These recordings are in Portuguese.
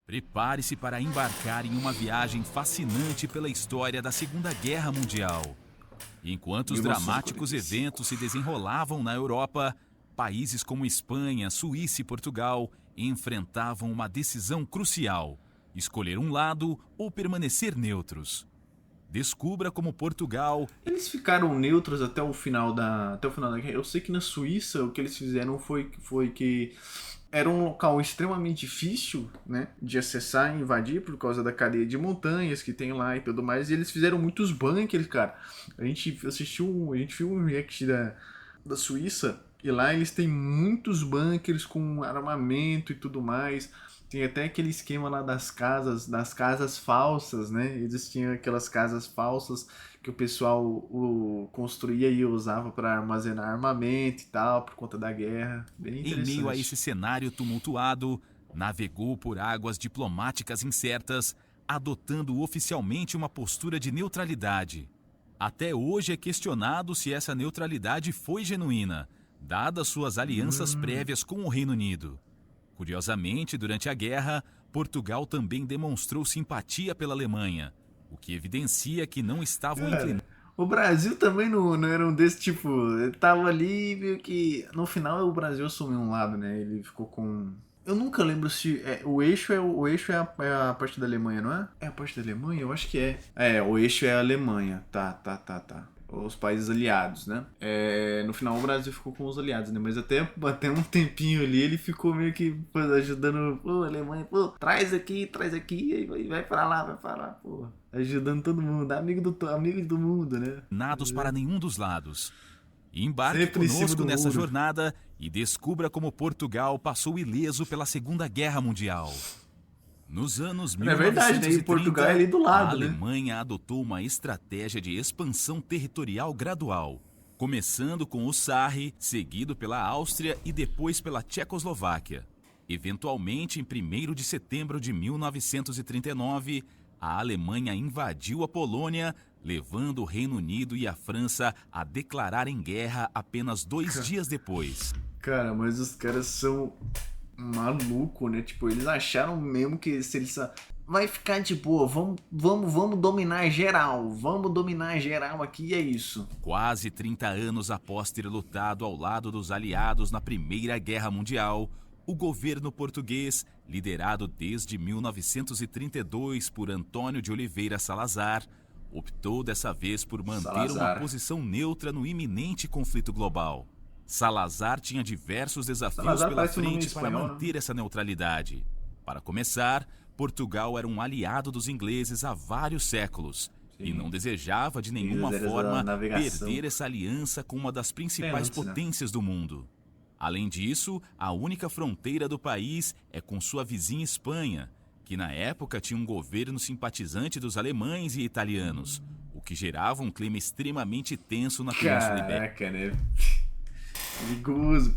Prepare-se para embarcar em uma viagem fascinante pela história da Segunda Guerra Mundial. Enquanto os dramáticos 1945. eventos se desenrolavam na Europa, países como Espanha, Suíça e Portugal enfrentavam uma decisão crucial: escolher um lado ou permanecer neutros. Descubra como Portugal. Eles ficaram neutros até o final da guerra. Eu sei que na Suíça o que eles fizeram foi que era um local extremamente difícil, né, de acessar e invadir por causa da cadeia de montanhas que tem lá e tudo mais. E eles fizeram muitos bunkers, cara. A gente viu um react da Suíça e lá eles têm muitos bunkers com armamento e tudo mais. Tem até aquele esquema lá das casas falsas, né? Eles tinham aquelas casas falsas que o pessoal construía e usava para armazenar armamento e tal, por conta da guerra. Bem Em meio a interessante. esse cenário tumultuado, navegou por águas diplomáticas incertas, adotando oficialmente uma postura de neutralidade. Até hoje é questionado se essa neutralidade foi genuína, dadas suas alianças prévias com o Reino Unido. Curiosamente, durante a guerra, Portugal também demonstrou simpatia pela Alemanha, o que evidencia que não estavam inclinados. O Brasil também não era um desse tipo. Ele tava ali, meio que. No final o Brasil assumiu um lado, né? Ele ficou com. Eu nunca lembro se. O eixo é a parte da Alemanha, não é? É a parte da Alemanha? Eu acho que é. É, o eixo é a Alemanha. Tá. Os países aliados, né? No final o Brasil ficou com os aliados, né? Mas até um tempinho ali ele ficou meio que ajudando. Pô, a Alemanha, pô, traz aqui, e vai pra lá, pô. Ajudando todo mundo, amigo do mundo, né? Para nenhum dos lados. Embarque Sempre em cima conosco do nessa muro. jornada e descubra como Portugal passou ileso pela Segunda Guerra Mundial. Nos anos É verdade, né? E Portugal é 1930, ali do a lado, né? Alemanha adotou uma estratégia de expansão territorial gradual, começando com o Sarre, seguido pela Áustria e depois pela Tchecoslováquia. Eventualmente, em 1º de setembro de 1939, a Alemanha invadiu a Polônia, levando o Reino Unido e a França a declararem guerra apenas 2 dias depois. Cara, mas os caras são maluco, né? Tipo, eles acharam mesmo que se eles vai ficar de boa, vamos dominar geral aqui e é isso. Quase 30 anos após ter lutado ao lado dos aliados na Primeira Guerra Mundial, o governo português, liderado desde 1932 por Antônio de Oliveira Salazar, optou dessa vez por manter uma Salazar. posição neutra no iminente conflito global. Salazar tinha diversos desafios Salazar pela parece um nome frente para espanhol, né? manter essa neutralidade. Para começar, Portugal era um aliado dos ingleses há vários séculos e não desejava de nenhuma Eles eram da forma navegação. perder essa aliança com uma das principais antes, né? potências do mundo. Além disso, a única fronteira do país é com sua vizinha Espanha, que na época tinha um governo simpatizante dos alemães e italianos, o que gerava um clima extremamente tenso na Península Ibérica. Caraca, né? Perigoso.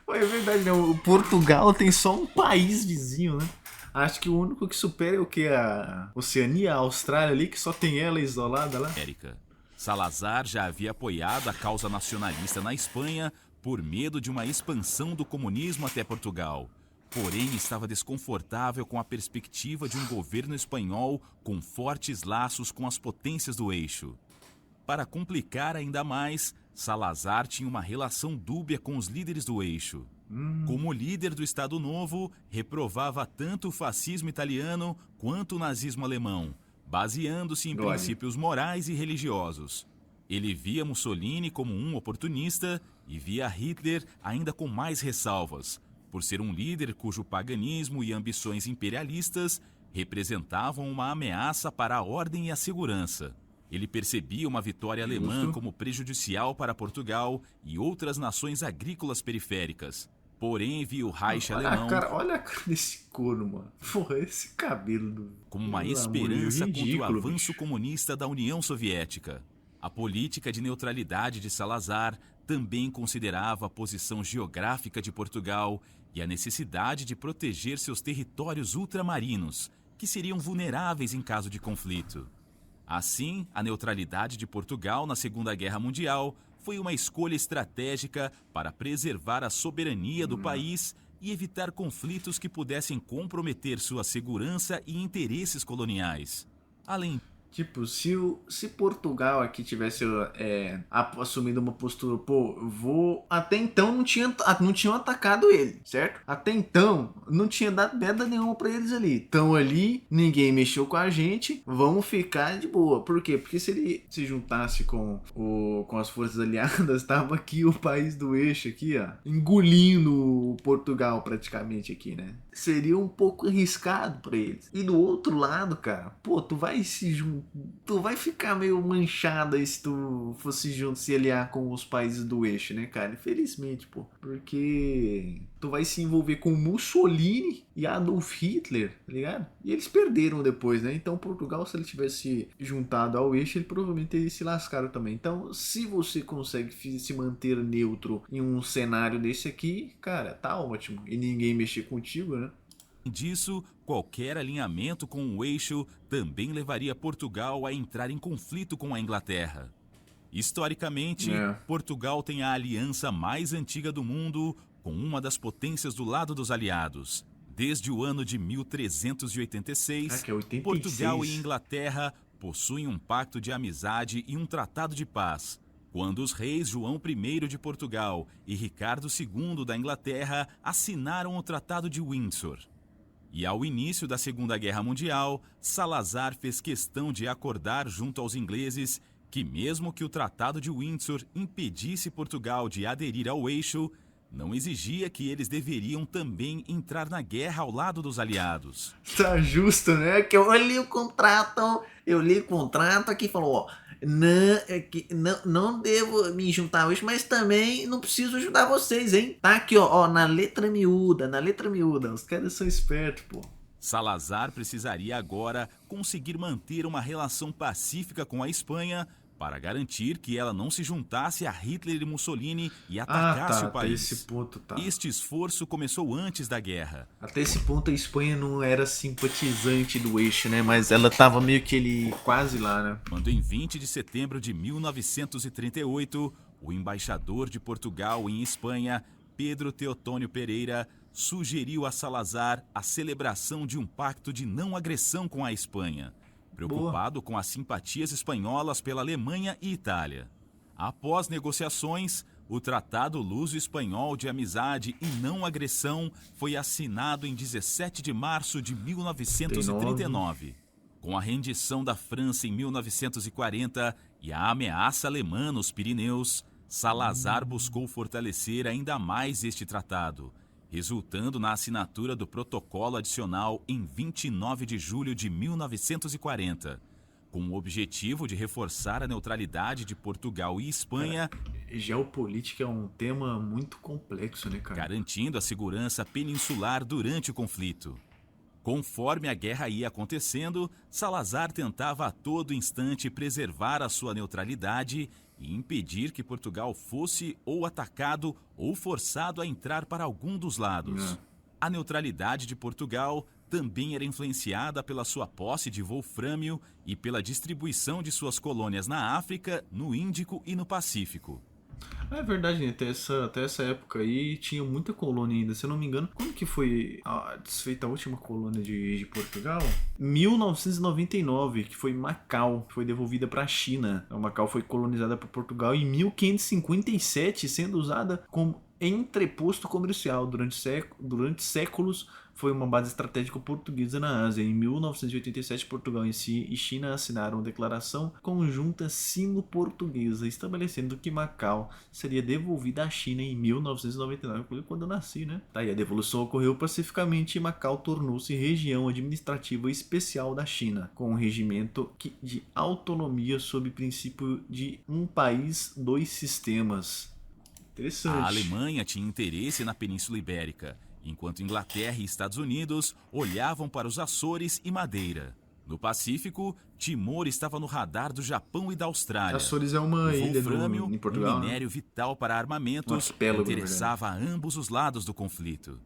Pô, é verdade, né? O Portugal tem só um país vizinho, né? Acho que o único que supera é o que? A Oceania, a Austrália ali, que só tem ela isolada lá. Salazar já havia apoiado a causa nacionalista na Espanha por medo de uma expansão do comunismo até Portugal. Porém, estava desconfortável com a perspectiva de um governo espanhol com fortes laços com as potências do eixo. Para complicar ainda mais, Salazar tinha uma relação dúbia com os líderes do eixo. Como líder do Estado Novo, reprovava tanto o fascismo italiano quanto o nazismo alemão, baseando-se em princípios morais e religiosos. Ele via Mussolini como um oportunista e via Hitler ainda com mais ressalvas, por ser um líder cujo paganismo e ambições imperialistas representavam uma ameaça para a ordem e a segurança. Ele percebia uma vitória alemã como prejudicial para Portugal e outras nações agrícolas periféricas. Porém, via o Reich alemão Olha a cara desse corno, mano. Porra, esse cabelo. como uma Pelo amor de Deus, esperança contra o ridículo, avanço bicho. comunista da União Soviética. A política de neutralidade de Salazar também considerava a posição geográfica de Portugal e a necessidade de proteger seus territórios ultramarinos, que seriam vulneráveis em caso de conflito. Assim, a neutralidade de Portugal na Segunda Guerra Mundial foi uma escolha estratégica para preservar a soberania do país e evitar conflitos que pudessem comprometer sua segurança e interesses coloniais. Além Tipo, se Portugal aqui tivesse assumido uma postura, pô, Até então não tinham atacado ele, certo? Até então não tinha dado merda nenhuma pra eles ali. Então ali, ninguém mexeu com a gente, vamos ficar de boa. Por quê? Porque se ele se juntasse com as forças aliadas, tava aqui o país do eixo aqui, ó, engolindo Portugal praticamente aqui, né? Seria um pouco arriscado pra eles. E do outro lado, cara, pô, tu vai ficar meio manchado aí se tu fosse junto se aliar com os países do eixo, né, cara? Infelizmente, pô. Porque tu vai se envolver com Mussolini e Adolf Hitler, tá ligado? E eles perderam depois, né? Então Portugal, se ele tivesse juntado ao eixo, ele provavelmente teria se lascado também. Então, se você consegue se manter neutro em um cenário desse aqui, cara, tá ótimo. E ninguém mexer contigo, né? disso, qualquer alinhamento com o eixo também levaria Portugal a entrar em conflito com a Inglaterra. Historicamente, Portugal tem a aliança mais antiga do mundo com uma das potências do lado dos aliados. Desde o ano de 1386, Portugal e Inglaterra possuem um pacto de amizade e um tratado de paz, quando os reis João I de Portugal e Ricardo II da Inglaterra assinaram o Tratado de Windsor. E ao início da Segunda Guerra Mundial, Salazar fez questão de acordar junto aos ingleses que mesmo que o Tratado de Windsor impedisse Portugal de aderir ao eixo, não exigia que eles deveriam também entrar na guerra ao lado dos aliados. Tá justo, né? Que eu li o contrato aqui e falou, ó, não devo me juntar hoje, mas também não preciso ajudar vocês, hein? Tá aqui, ó, na letra miúda. Os caras são espertos, pô. Salazar precisaria agora conseguir manter uma relação pacífica com a Espanha para garantir que ela não se juntasse a Hitler e Mussolini e atacasse o país. Até esse ponto, tá. Este esforço começou antes da guerra. Até esse ponto a Espanha não era simpatizante do eixo, né? Mas ela tava meio que quase lá, né? Quando em 20 de setembro de 1938, o embaixador de Portugal em Espanha, Pedro Teotônio Pereira, sugeriu a Salazar a celebração de um pacto de não agressão com a Espanha, preocupado com as simpatias espanholas pela Alemanha e Itália. Após negociações, o Tratado Luso-Espanhol de Amizade e Não Agressão foi assinado em 17 de março de 1939. Com a rendição da França em 1940 e a ameaça alemã nos Pirineus, Salazar buscou fortalecer ainda mais este tratado, resultando na assinatura do protocolo adicional em 29 de julho de 1940, com o objetivo de reforçar a neutralidade de Portugal e Espanha. Geopolítica é um tema muito complexo, né, cara? Garantindo a segurança peninsular durante o conflito. Conforme a guerra ia acontecendo, Salazar tentava a todo instante preservar a sua neutralidade e impedir que Portugal fosse ou atacado ou forçado a entrar para algum dos lados. A neutralidade de Portugal também era influenciada pela sua posse de wolfrâmio e pela distribuição de suas colônias na África, no Índico e no Pacífico. É verdade, né? Até essa época aí tinha muita colônia ainda, se eu não me engano. Quando que foi desfeita a última colônia de Portugal? 1999, que foi Macau, que foi devolvida para a China. Então, Macau foi colonizada por Portugal em 1557, sendo usada como entreposto comercial. Durante séculos foi uma base estratégica portuguesa na Ásia. Em 1987, Portugal e China assinaram uma declaração conjunta sino-portuguesa, estabelecendo que Macau seria devolvida à China em 1999, quando eu nasci, né? Tá, e a devolução ocorreu pacificamente e Macau tornou-se região administrativa especial da China, com um regimento de autonomia sob o princípio de um país, dois sistemas. Interessante. A Alemanha tinha interesse na Península Ibérica, enquanto Inglaterra e Estados Unidos olhavam para os Açores e Madeira. No Pacífico, Timor estava no radar do Japão e da Austrália. Açores é uma ilha em Portugal. Um minério vital para armamentos, interessava a ambos os lados do conflito.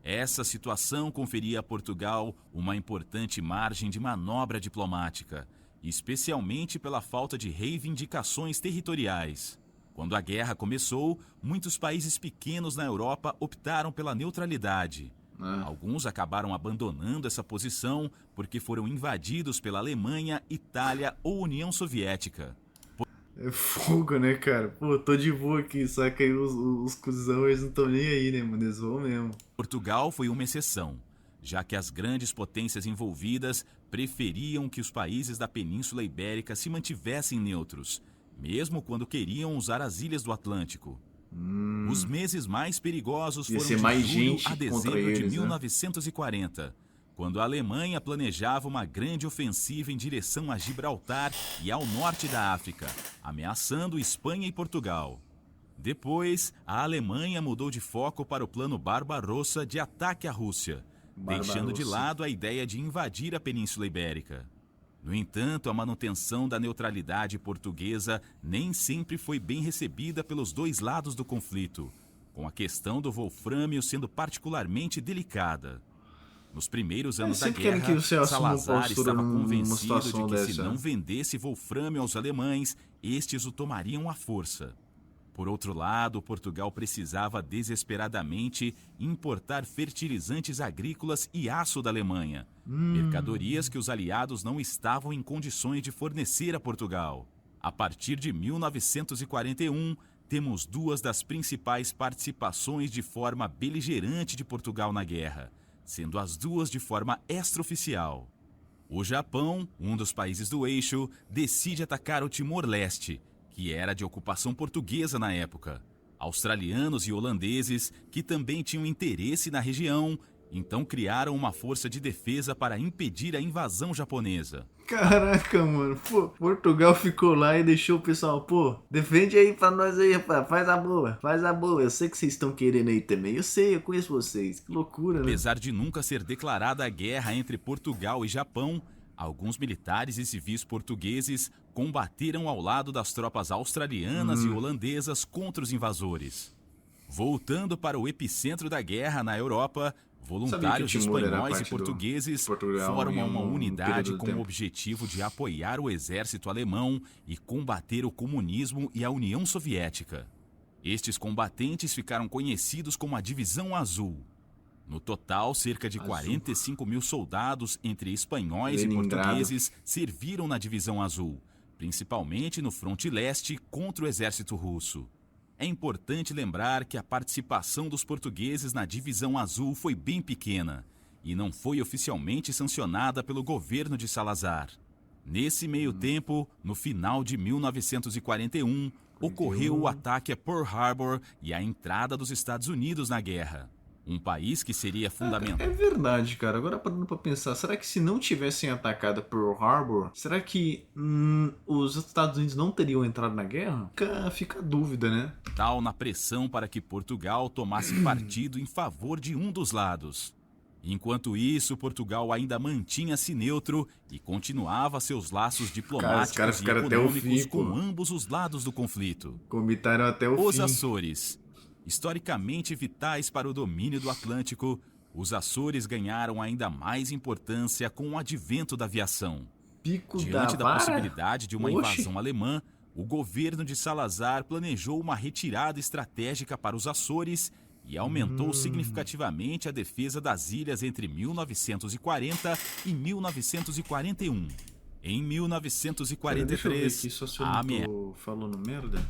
Essa situação conferia a Portugal uma importante margem de manobra diplomática, especialmente pela falta de reivindicações territoriais. Quando a guerra começou, muitos países pequenos na Europa optaram pela neutralidade. Alguns acabaram abandonando essa posição porque foram invadidos pela Alemanha, Itália ou União Soviética. É fogo, né, cara? Pô, tô de boa aqui, só que aí os cuzão, eles não tão nem aí, né, mano? Eles vão mesmo. Portugal foi uma exceção, já que as grandes potências envolvidas preferiam que os países da Península Ibérica se mantivessem neutros, mesmo quando queriam usar as ilhas do Atlântico. Os meses mais perigosos foram de julho a dezembro de 1940, quando a Alemanha planejava uma grande ofensiva em direção a Gibraltar e ao norte da África, ameaçando Espanha e Portugal. Depois, a Alemanha mudou de foco para o plano Barbarossa de ataque à Rússia, deixando de lado a ideia de invadir a Península Ibérica. No entanto, a manutenção da neutralidade portuguesa nem sempre foi bem recebida pelos dois lados do conflito, com a questão do wolfrâmio sendo particularmente delicada. Nos primeiros anos da guerra, Salazar estava convencido de que se não vendesse wolfrâmio aos alemães, estes o tomariam à força. Por outro lado, Portugal precisava desesperadamente importar fertilizantes agrícolas e aço da Alemanha, mercadorias que os aliados não estavam em condições de fornecer a Portugal. A partir de 1941, temos duas das principais participações de forma beligerante de Portugal na guerra, sendo as duas de forma extraoficial. O Japão, um dos países do eixo, decide atacar o Timor-Leste, que era de ocupação portuguesa na época. Australianos e holandeses, que também tinham interesse na região, então criaram uma força de defesa para impedir a invasão japonesa. Caraca, mano, pô, Portugal ficou lá e deixou o pessoal, pô, defende aí pra nós aí, rapaz, faz a boa, eu sei que vocês estão querendo aí também, eu conheço vocês, que loucura, né? Apesar de nunca ser declarada a guerra entre Portugal e Japão, alguns militares e civis portugueses combateram ao lado das tropas australianas e holandesas contra os invasores. Voltando para o epicentro da guerra na Europa, voluntários espanhóis e portugueses formam uma unidade com o objetivo de apoiar o exército alemão e combater o comunismo e a União Soviética. Estes combatentes ficaram conhecidos como a Divisão Azul. No total, cerca de 45 mil soldados, entre espanhóis e portugueses, serviram na Divisão Azul, principalmente no fronte leste contra o exército russo. É importante lembrar que a participação dos portugueses na Divisão Azul foi bem pequena e não foi oficialmente sancionada pelo governo de Salazar. Nesse meio tempo, no final de 1941, ocorreu o ataque a Pearl Harbor e a entrada dos Estados Unidos na guerra. Um país que seria fundamental. É verdade, cara. Agora parando pra pensar, será que se não tivessem atacado Pearl Harbor, será que os Estados Unidos não teriam entrado na guerra? Fica a dúvida, né? Tal na pressão para que Portugal tomasse partido em favor de um dos lados. Enquanto isso, Portugal ainda mantinha-se neutro e continuava seus laços diplomáticos e econômicos com ambos os lados do conflito. Comitaram até o fim. Os Açores. Historicamente vitais para o domínio do Atlântico, os Açores ganharam ainda mais importância com o advento da aviação. Diante da possibilidade de uma invasão alemã, o governo de Salazar planejou uma retirada estratégica para os Açores e aumentou significativamente a defesa das ilhas entre 1940 e 1941. Em 1943, a falando merda?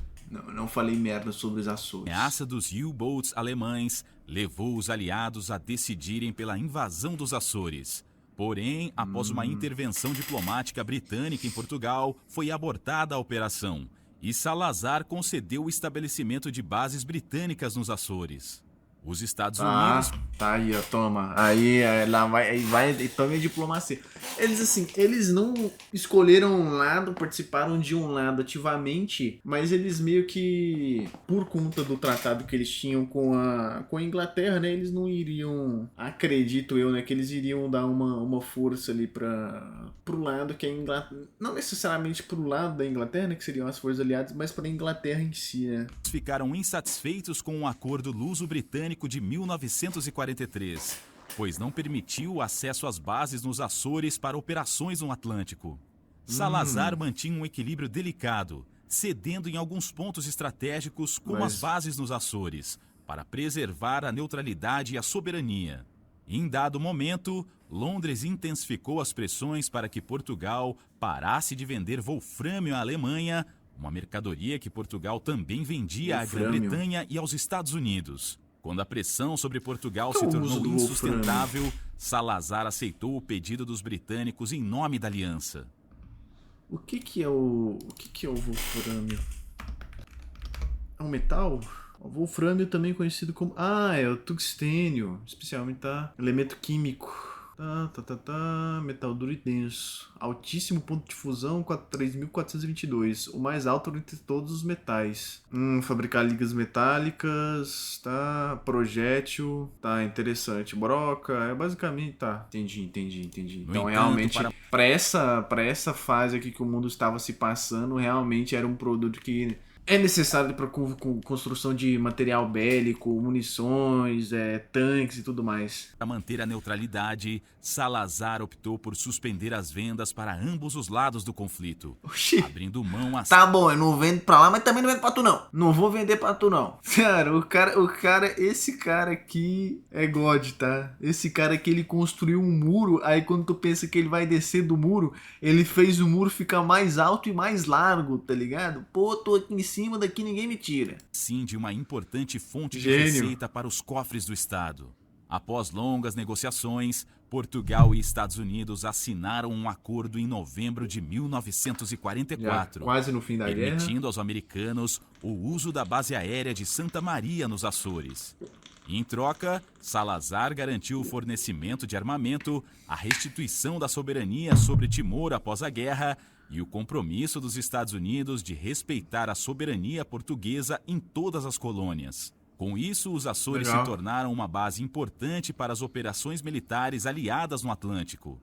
Não falei merda sobre os Açores. A ameaça dos U-boats alemães levou os aliados a decidirem pela invasão dos Açores. Porém, após uma intervenção diplomática britânica em Portugal, foi abortada a operação e Salazar concedeu o estabelecimento de bases britânicas nos Açores. Os Estados Unidos... Tá aí, ó, toma. Aí, lá vai toma a diplomacia. Eles não escolheram um lado, participaram de um lado ativamente, mas eles meio que, por conta do tratado que eles tinham com a Inglaterra, né, eles não iriam, acredito eu, né, que eles iriam dar uma força ali pro lado que a Inglaterra, não necessariamente pro lado da Inglaterra, né, que seriam as forças aliadas, mas pra Inglaterra em si, né. Ficaram insatisfeitos com o acordo luso-britânico de 1943, pois não permitiu o acesso às bases nos Açores para operações no Atlântico. Salazar mantinha um equilíbrio delicado, cedendo em alguns pontos estratégicos, como as bases nos Açores, para preservar a neutralidade e a soberania. Em dado momento, Londres intensificou as pressões para que Portugal parasse de vender wolfrâmio à Alemanha, uma mercadoria que Portugal também vendia à Grã-Bretanha e aos Estados Unidos. Quando a pressão sobre Portugal se tornou insustentável, Salazar aceitou o pedido dos britânicos em nome da aliança. O que é o wolfrâmio? É um metal? O wolfrâmio também conhecido como... é o tungstênio, especialmente, tá? Elemento químico. Metal duro e denso. Altíssimo ponto de fusão, 3.422. O mais alto entre todos os metais. Fabricar ligas metálicas, tá? Projétil, tá? Interessante. Broca, basicamente, tá. Entendi. Então, realmente, pra essa fase aqui que o mundo estava se passando, realmente era um produto que... é necessário para construção de material bélico, munições, tanques e tudo mais. Para manter a neutralidade, Salazar optou por suspender as vendas para ambos os lados do conflito, abrindo mão a... Tá bom, eu não vendo pra lá, mas também não vendo pra tu não. Não vou vender pra tu não. Cara, esse cara aqui é God, tá? Esse cara aqui, ele construiu um muro, aí quando tu pensa que ele vai descer do muro, ele fez o muro ficar mais alto e mais largo, tá ligado? Pô, tô aqui em cima, daqui ninguém me tira. Sim, de uma importante fonte de receita para os cofres do Estado. Após longas negociações, Portugal e Estados Unidos assinaram um acordo em novembro de 1944, quase no fim da guerra, permitindo aos americanos o uso da base aérea de Santa Maria nos Açores. Em troca, Salazar garantiu o fornecimento de armamento, a restituição da soberania sobre Timor após a guerra e o compromisso dos Estados Unidos de respeitar a soberania portuguesa em todas as colônias. Com isso, os Açores se tornaram uma base importante para as operações militares aliadas no Atlântico.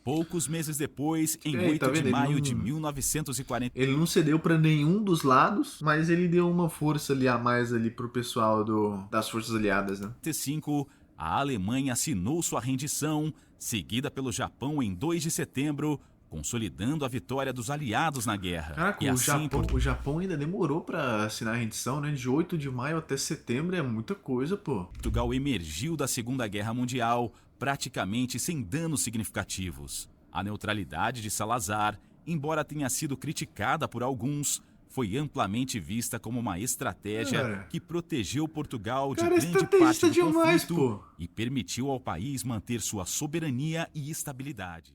Poucos meses depois, em 8 de maio de 1940... ele não cedeu para nenhum dos lados, mas ele deu uma força ali a mais ali pro pessoal das forças aliadas, né? A Alemanha assinou sua rendição, seguida pelo Japão em 2 de setembro, consolidando a vitória dos aliados na guerra. Caraca, o Japão ainda demorou para assinar a rendição, né? De 8 de maio até setembro é muita coisa, pô. Portugal emergiu da Segunda Guerra Mundial praticamente sem danos significativos. A neutralidade de Salazar, embora tenha sido criticada por alguns, foi amplamente vista como uma estratégia que protegeu Portugal de grande parte do conflito e permitiu ao país manter sua soberania e estabilidade.